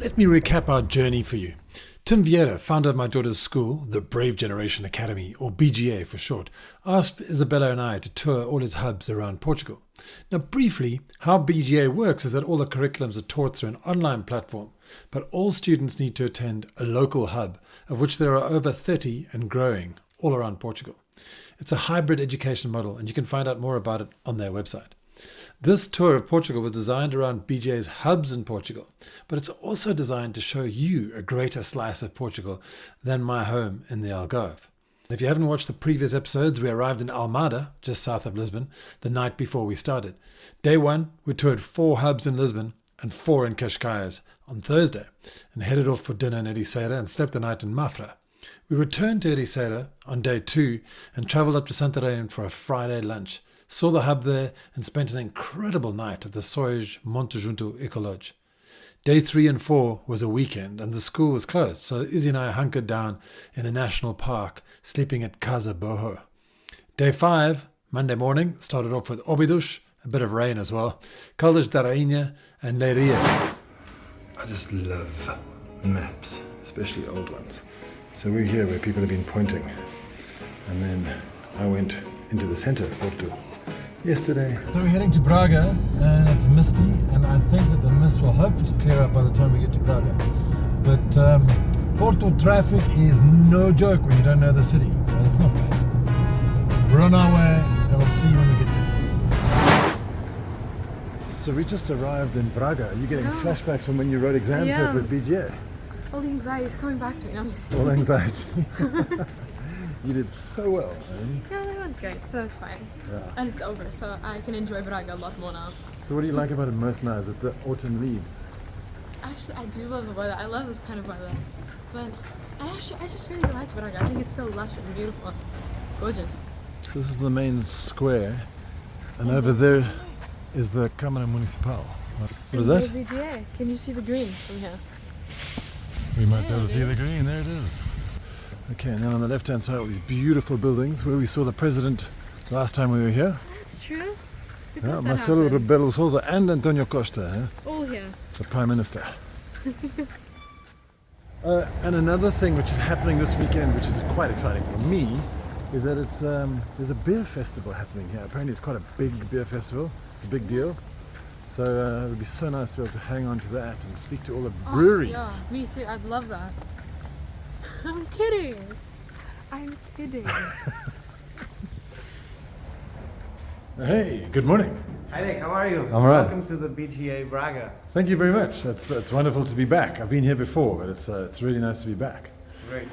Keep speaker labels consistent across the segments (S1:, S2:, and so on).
S1: Let me recap our journey for you. Tim Vieira, founder of my daughter's school, the Brave Generation Academy, or BGA for short, asked Isabella and I to tour all his hubs around Portugal. Now, briefly, how BGA works is that all the curriculums are taught through an online platform, but all students need to attend a local hub, of which there are over 30 and growing all around Portugal. It's a hybrid education model, and you can find out more about it on their website. This tour of Portugal was designed around BJ's hubs in Portugal, but it's also designed to show you a greater slice of Portugal than my home in the Algarve. If you haven't watched the previous episodes, we arrived in Almada, just south of Lisbon, the night before we started. Day one, we toured 4 hubs in Lisbon and 4 in Cascais on Thursday, and headed off for dinner in Ericeira and slept the night in Mafra. We returned to Ericeira on day 2 and travelled up to Santarém for a Friday lunch. Saw the hub there and spent an incredible night at the Sois Monte Junto Eco Lodge. Day 3 and 4 was a weekend and the school was closed, so Izzy and I hunkered down in a national park, sleeping at Casa Boho. Day 5, Monday morning, started off with Óbidos, a bit of rain as well, Caldas da Rainha and Leiria. I just love maps, especially old ones. So we're here where people have been pointing. And then I went into the centre of Porto yesterday. So we're heading to Braga and it's misty, and I think that the mist will hopefully clear up by the time we get to Braga. But Porto traffic is no joke when you don't know the city, and it's not bad. We're on our way and we'll see you when we get there. So we just arrived in Braga. Are you getting flashbacks from when you wrote exams here for BGA?
S2: All the anxiety is coming back to me now.
S1: All anxiety. You did so well.
S2: Yeah, they went great, so it's fine.
S1: Yeah.
S2: And it's over, so I can enjoy Braga a lot more now.
S1: So what do you like about it most now? Is it the autumn leaves?
S2: Actually, I do love the weather. I love this kind of weather. But I just really like Braga. I think it's so lush and beautiful. It's gorgeous.
S1: So this is the main square, and over there is the Câmara Municipal. What is that?
S2: The BGA. Can you see the green from here?
S1: We might be able to see the green. There it is. Okay, and then on the left-hand side, all these beautiful buildings where we saw the president last time we were here.
S2: That's true.
S1: Yeah, Marcelo Rebelo Sousa and Antonio Costa,
S2: all here.
S1: the Prime Minister. And another thing which is happening this weekend, which is quite exciting for me, is that it's there's a beer festival happening here. Apparently it's quite a big beer festival. It's a big deal. So it would be so nice to be able to hang on to that and speak to all the breweries.
S2: Yeah, me too. I'd love that. I'm kidding. I'm kidding.
S1: Hey, good morning.
S3: Hi Nick, how are you?
S1: I'm all right.
S3: Welcome to the BGA Braga.
S1: Thank you very much. It's wonderful to be back. I've been here before, but it's really nice to be back.
S3: Great.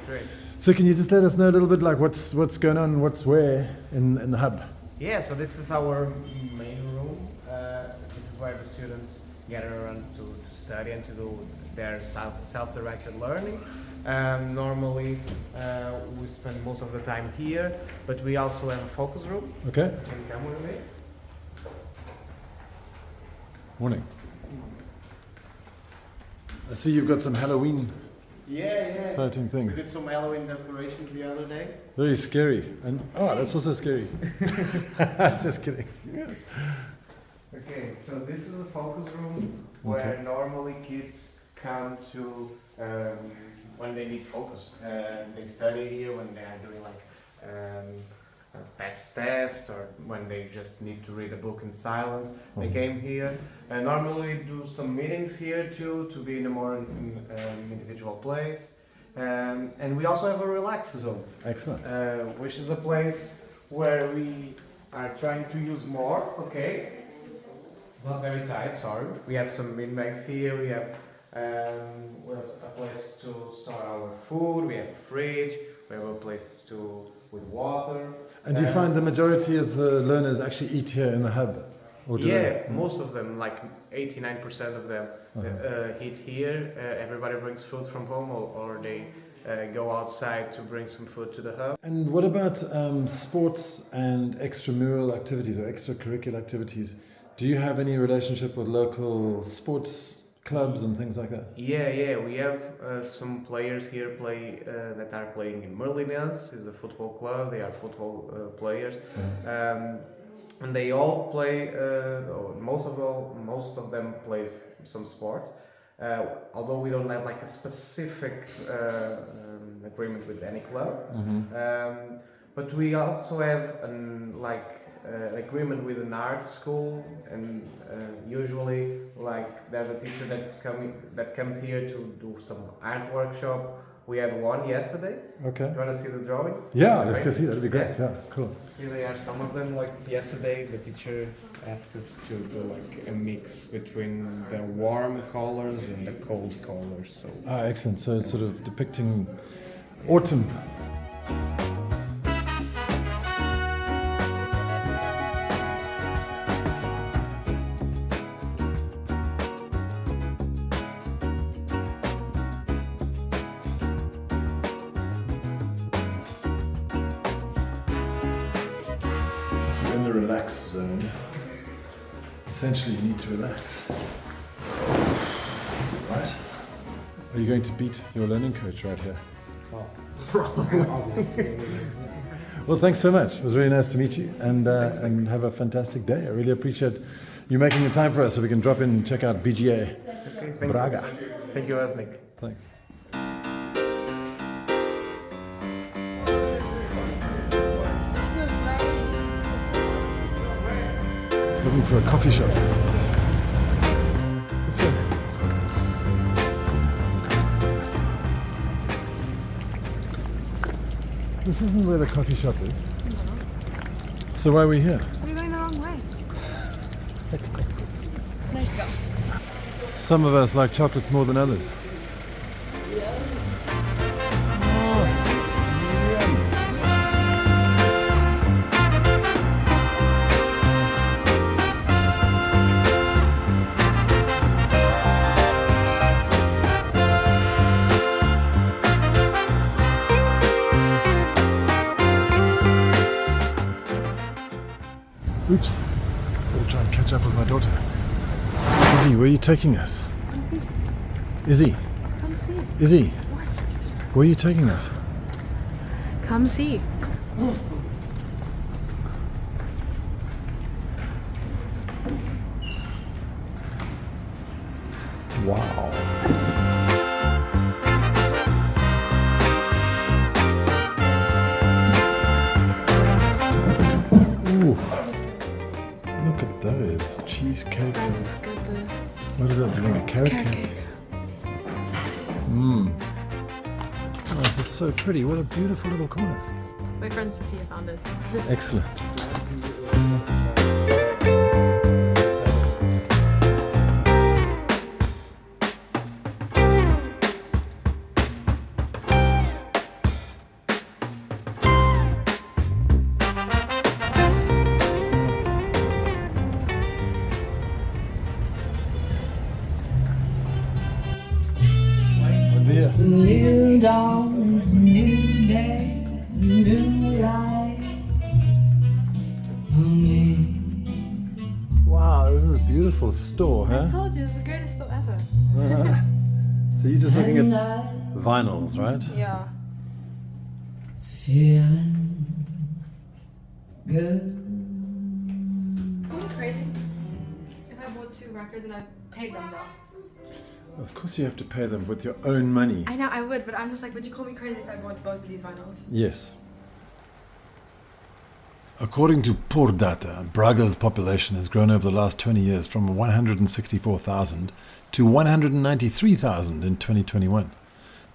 S1: So can you just let us know a little bit like what's going on, what's where in the hub?
S3: Yeah, so this is our main room. This is where the students gather around to study and to do their self-directed learning. Normally we spend most of the time here, but we also have a focus room.
S1: Okay.
S3: You can come with me.
S1: Morning. I see you've got some Halloween
S3: Yeah.
S1: exciting
S3: We
S1: things.
S3: did some Halloween decorations the other day.
S1: Very scary. And that's also scary. Just kidding.
S3: Okay, so this is a focus room where normally kids come to when they need focus. They study here when they are doing like a PES test or when they just need to read a book in silence. They came here. Normally we do some meetings here too, to be in a more individual place. And we also have a relax zone.
S1: Excellent.
S3: Which is a place where we are trying to use more, okay? It's not very tight, sorry. We have some bin bags here, we have a place to store our food, we have a fridge, we have a place with water.
S1: And do you find the majority of the learners actually eat here in the hub? Or do they?
S3: Most of them, like 89% of them eat here. Everybody brings food from home or they go outside to bring some food to the hub.
S1: And what about sports and extramural activities or extracurricular activities? Do you have any relationship with local sports clubs and things like that?
S3: Yeah. We have some players here that are playing in Merlinense. It's a football club. They are football players, and they all play. Most of them play some sport. although we don't have like a specific agreement with any club, but we also have an agreement with an art school, and usually like there's a teacher that comes here to do some art workshop. We had one yesterday.
S1: Okay.
S3: Do you want to see the drawings?
S1: Yeah, let's go see. That'd be great. Yeah, cool.
S3: Here they are, some of them. Like yesterday, the teacher asked us to do like a mix between the warm colors and the cold colors. So.
S1: Ah, excellent. So it's sort of depicting autumn. In the relax zone, essentially you need to relax. Right? Are you going to beat your learning coach right here? Well, thanks so much. It was really nice to meet you, and have a fantastic day. I really appreciate you making the time for us so we can drop in and check out BGA Braga.
S3: Thank you, Asnik.
S1: Thanks. Looking for a coffee shop. This way. This isn't where the coffee shop is.
S2: No.
S1: So why are we here?
S2: We're going the wrong way. Nice go.
S1: Some of us like chocolates more than others. Oops. Better try and catch up with my daughter. Izzy, where are you taking us?
S2: Come see.
S1: Izzy,
S2: Come see.
S1: Izzy,
S2: What?
S1: where are you taking us?
S2: Come see.
S1: Wow. Ooh. Look at those cheesecakes and what is that? Like a carrot cake? Mmm. Oh, this is so pretty. What a beautiful little corner.
S2: My friend Sophia found it.
S1: Excellent.
S4: It's a new dawn, it's a new day, it's a new life for me.
S1: Wow, this is a beautiful store,
S2: I
S1: huh?
S2: told you, it's the greatest store ever.
S1: So you're just looking
S4: And
S1: at vinyls, right?
S2: Yeah.
S4: feeling good.
S2: Would it be crazy if I bought 2 records and I paid them though?
S1: Of course you have to pay them with your own money.
S2: I know I would, but I'm just like, would you call me crazy if I bought both of these vinyls?
S1: Yes. According to Poor Data, Braga's population has grown over the last 20 years from 164,000 to 193,000 in 2021.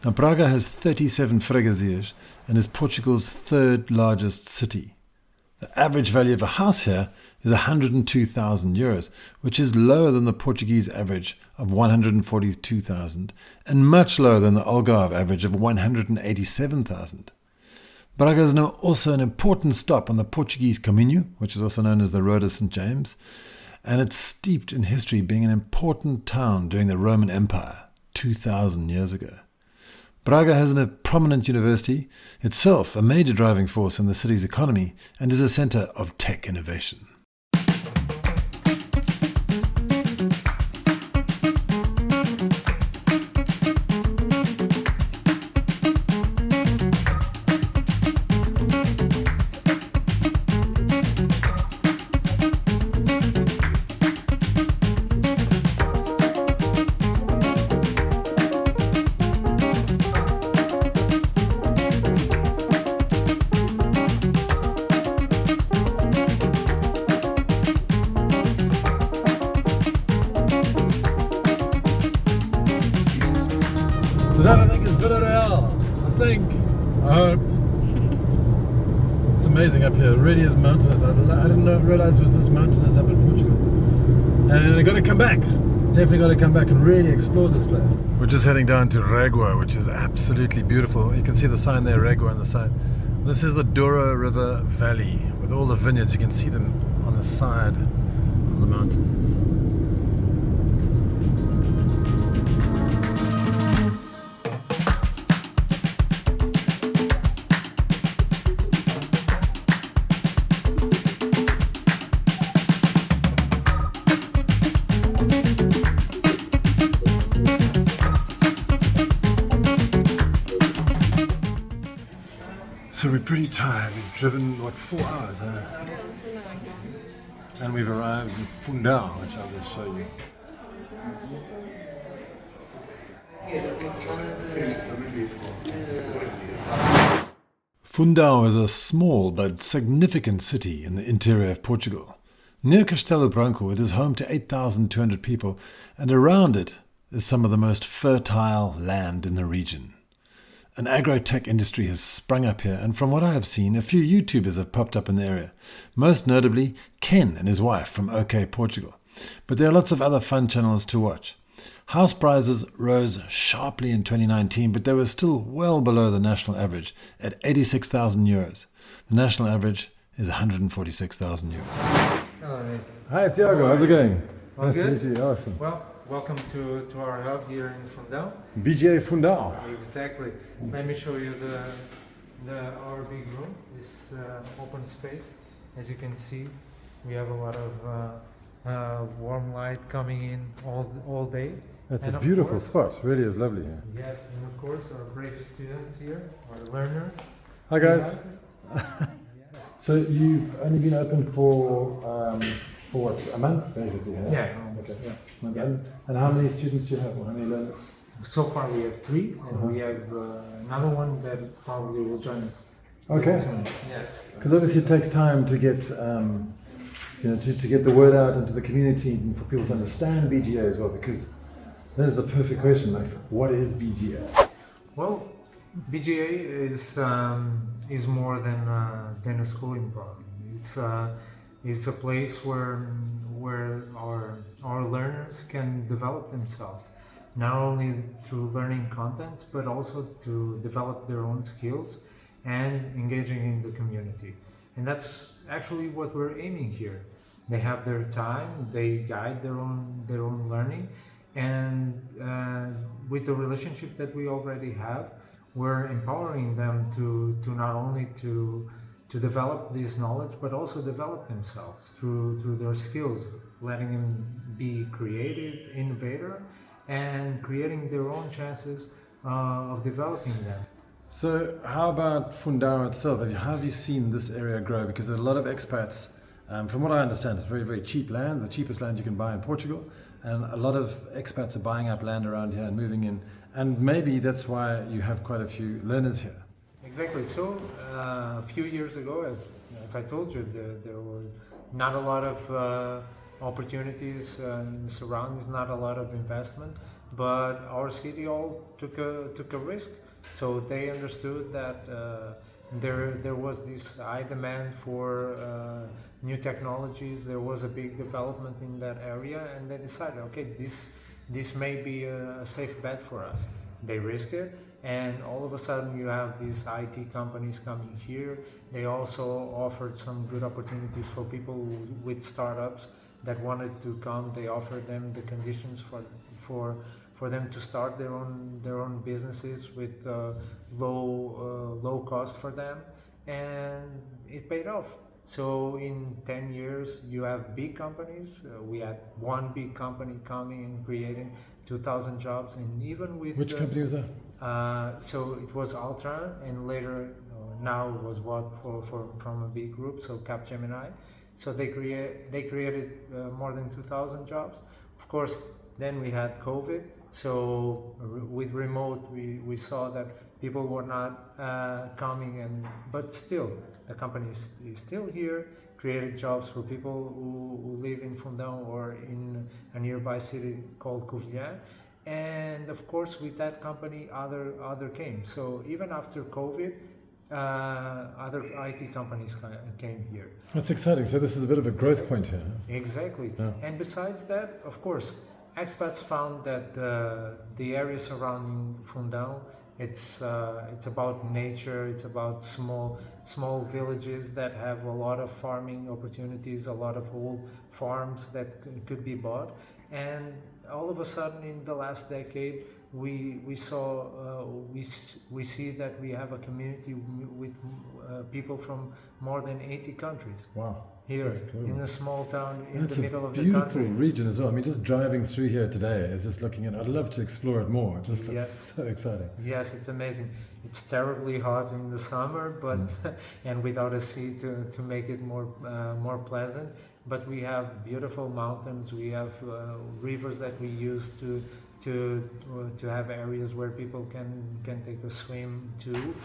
S1: Now, Braga has 37 freguesias and is Portugal's 3rd largest city. The average value of a house here is 102,000 euros, which is lower than the Portuguese average of 142,000 and much lower than the Algarve average of 187,000. Braga is now also an important stop on the Portuguese Caminho, which is also known as the Road of St. James, and it's steeped in history, being an important town during the Roman Empire 2,000 years ago. Braga has a prominent university, itself a major driving force in the city's economy, and is a centre of tech innovation. hope. It's amazing up here. It really is mountainous. I didn't realize it was this mountainous up in Portugal. And I got to come back. Definitely got to come back and really explore this place. We're just heading down to Regua, which is absolutely beautiful. You can see the sign there, Regua, on the side. This is the Douro River Valley with all the vineyards. You can see them on the side of the mountains. So we're pretty tired. We've driven, 4 hours, huh?
S2: Yeah, something like that.
S1: And we've arrived in Fundão, which I'll just show you. Fundão is a small but significant city in the interior of Portugal. Near Castelo Branco, it is home to 8,200 people, and around it is some of the most fertile land in the region. An agro-tech industry has sprung up here, and from what I have seen, a few YouTubers have popped up in the area. Most notably, Ken and his wife from OK Portugal. But there are lots of other fun channels to watch. House prices rose sharply in 2019, but they were still well below the national average at 86,000 euros. The national average is 146,000 euros.
S5: Hello, Nick.
S1: Hi, Tiago. How's it going?
S5: All
S1: Nice to
S5: good?
S1: meet you. Awesome.
S5: Well, welcome to our hub here in Fundão.
S1: BGA Fundão.
S5: Exactly. Let me show you our big room, this open space. As you can see, we have a lot of warm light coming in all day.
S1: That's
S5: And
S1: a
S5: of
S1: beautiful
S5: course-
S1: spot. Really is lovely here.
S5: Yes, and of course our brave students here, our learners.
S1: Hi, guys. So you've only been open for what, a month, basically? Huh?
S5: Yeah.
S1: Okay.
S5: Yeah.
S1: And how many students do you have? Or how many learners?
S5: So far we have 3, and
S1: Uh-huh.
S5: we have another one that probably will join us.
S1: Okay.
S5: Soon. Yes.
S1: Because obviously it takes time to get, to get the word out into the community and for people to understand BGA as well. Because there's the perfect question, like, what is BGA?
S5: Well, BGA is more than a schooling program. It's a place where our learners can develop themselves, not only through learning contents, but also to develop their own skills and engaging in the community. And that's actually what we're aiming here. They have their time, they guide their own learning, and with the relationship that we already have, we're empowering them to not only to develop this knowledge, but also develop themselves through their skills, letting them be creative, innovator, and creating their own chances of developing them.
S1: So how about Fundão itself? How have you seen this area grow? Because there are a lot of expats. From what I understand, it's very, very cheap land, the cheapest land you can buy in Portugal. And a lot of expats are buying up land around here and moving in. And maybe that's why you have quite a few learners here.
S5: Exactly. So a few years ago, as I told you, there were not a lot of opportunities in the surroundings, not a lot of investment, but our city all took a risk. So they understood that there was this high demand for new technologies. There was a big development in that area, and they decided, okay, this may be a safe bet for us. They risked it, and all of a sudden you have these IT companies coming here. They also offered some good opportunities for people with startups that wanted to come. They offered them the conditions for them to start their own businesses with low cost for them, and it paid off. So in 10 years you have big companies. We had one big company coming and creating 2,000 jobs, and even with
S1: Which company was that?
S5: so it was Altran, and later now it was bought from a big group, so Capgemini. So they created more than 2,000 jobs. Of course, then we had COVID. So with remote, we saw that people were not coming, but still the company is still here, created jobs for people who live in Fundão or in a nearby city called Covilhã. And of course, with that company, other came. So even after COVID, other IT companies came here.
S1: That's exciting. So this is a bit of a growth point here.
S5: Exactly.
S1: Yeah.
S5: And besides that, of course, expats found that the area surrounding Fundão, it's about nature. It's about small villages that have a lot of farming opportunities, a lot of old farms that could be bought. And all of a sudden, in the last decade, we see that we have a community with people from more than 80 countries.
S1: Wow.
S5: Here
S1: That's cool.
S5: in a small town in
S1: It's
S5: the
S1: a
S5: middle of the
S1: beautiful
S5: country.
S1: region as well. I mean, just driving through here today is just looking at. I'd love to explore it more. It just looks
S5: Yes.
S1: so exciting.
S5: Yes, it's amazing. It's terribly hot in the summer, but and without a sea to make it more pleasant. But we have beautiful mountains. We have rivers that we use to have areas where people can take a swim too.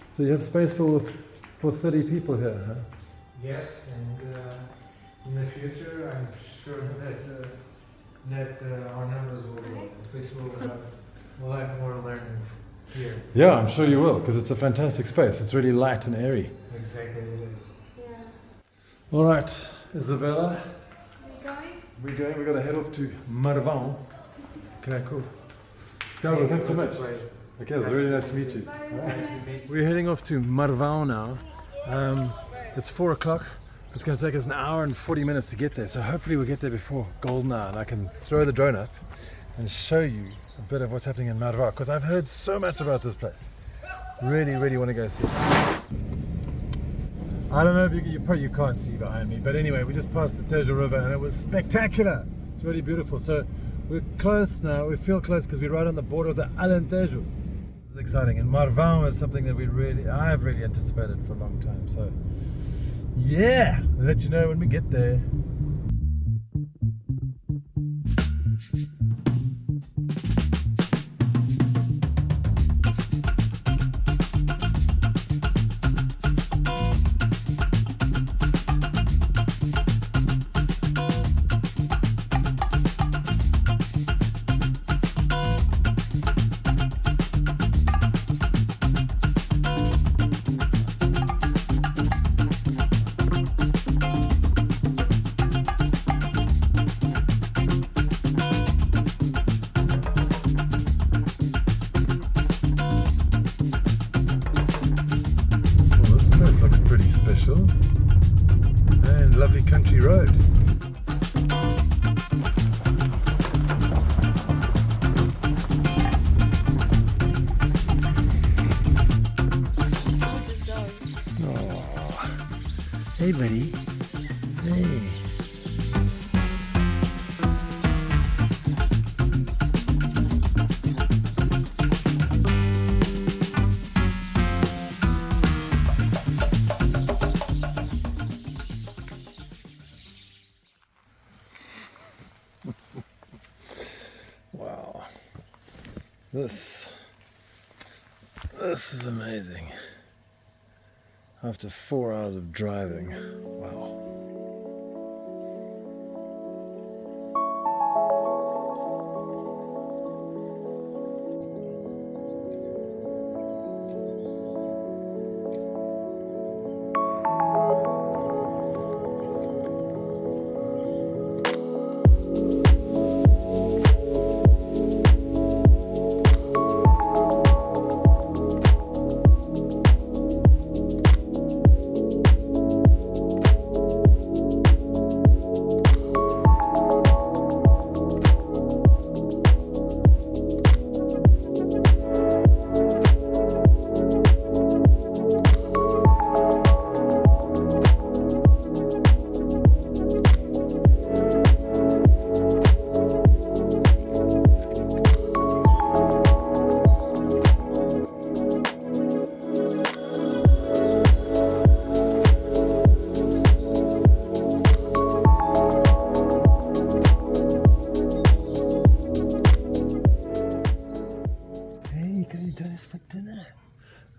S1: So you have space for 30 people here, huh?
S5: Yes, and in the future, I'm sure that our numbers will grow. At least we'll have more learners here.
S1: Yeah, I'm sure you will, because it's a fantastic space. It's really light and airy.
S5: Exactly, it is.
S2: Yeah.
S1: All right, Isabella,
S2: Are you going?
S1: we're going. We've got to head off to Marvão. Okay, cool. Tiago, thanks so
S5: It was a
S1: much.
S5: pleasure.
S1: Okay, it's really nice to meet you.
S5: Nice to meet you.
S1: We're heading off to Marvão now. It's 4 o'clock. It's going to take us an hour and 40 minutes to get there. So hopefully we'll get there before golden hour and I can throw the drone up and show you a bit of what's happening in Marvão, because I've heard so much about this place. Really, really want to go see it. I don't know if you can't see behind me, but anyway, we just passed the Tejo River and it was spectacular. It's really beautiful. So we're close now. We feel close because we're right on the border of the Alentejo. This is exciting, and Marvão is something that I've really anticipated for a long time. So yeah, I'll let you know when we get there. Well, this place looks pretty special. And lovely country road. Oh. Hey, buddy. Hey. Wow. This is amazing. After 4 hours of driving. Wow.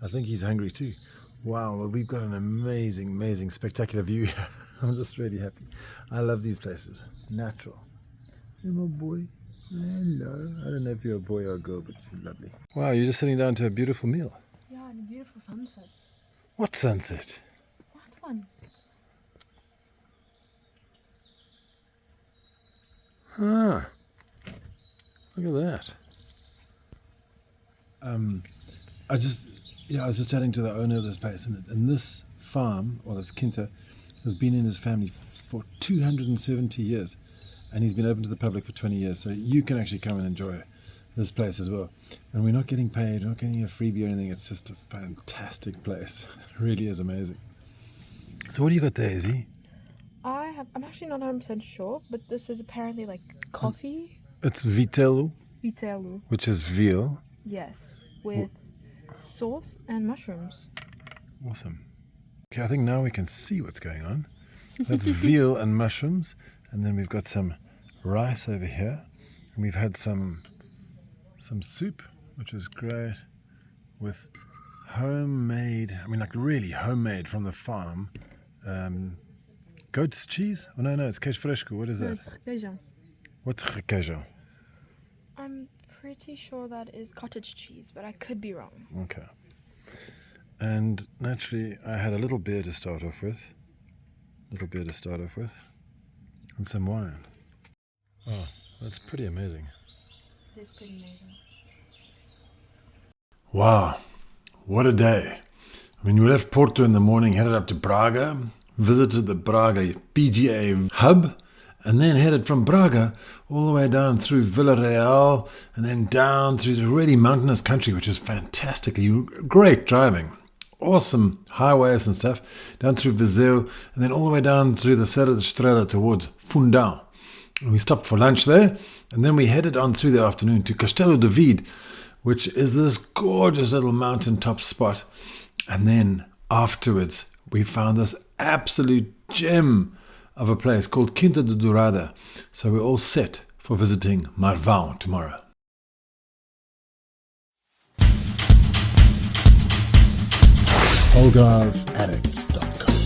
S1: I think he's hungry too. Wow, well, we've got an amazing, amazing, spectacular view here. I'm just really happy. I love these places. Natural. Hey, my boy. Hello. I don't know if you're a boy or a girl, but you're lovely. Wow, you're just sitting down to a beautiful meal.
S2: Yeah, and a beautiful sunset.
S1: What sunset?
S2: That one.
S1: Ah, look at that. I was just chatting to the owner of this place, and this farm, or this quinta, has been in his family for 270 years, and he's been open to the public for 20 years. So you can actually come and enjoy this place as well. And we're not getting paid, we're not getting a freebie or anything. It's just a fantastic place. It really is amazing. So what do you got there, Izzy?
S2: I'm actually not 100% sure, but this is apparently like coffee.
S1: It's vitelo,
S2: Vitello.
S1: which is veal.
S2: Yes, with sauce and mushrooms.
S1: Awesome. Okay, I think now we can see what's going on. That's veal and mushrooms, and then we've got some rice over here, and we've had some soup, which is great, with homemade, like really homemade from the farm, goat's cheese? Oh, no, it's queijo fresco. What is
S2: No,
S1: that?
S2: it's requeijão.
S1: What's requeijo?
S2: I'm pretty sure that is cottage cheese, but I could be wrong.
S1: Okay. And naturally, I had a little beer to start off with. And some wine. Oh, that's pretty amazing.
S2: It's pretty amazing.
S1: Wow, what a day. We left Porto in the morning, headed up to Braga, visited the Braga PGA hub, and then headed from Braga all the way down through Villarreal and then down through the really mountainous country, which is fantastically great driving. Awesome highways and stuff, down through Viseu, and then all the way down through the Serra da Estrela towards Fundão. And we stopped for lunch there, and then we headed on through the afternoon to Castelo de Vide, which is this gorgeous little mountaintop spot. And then afterwards, we found this absolute gem of a place called Quinta de Dourada. So we're all set for visiting Marvão tomorrow. AlgarveAddicts.com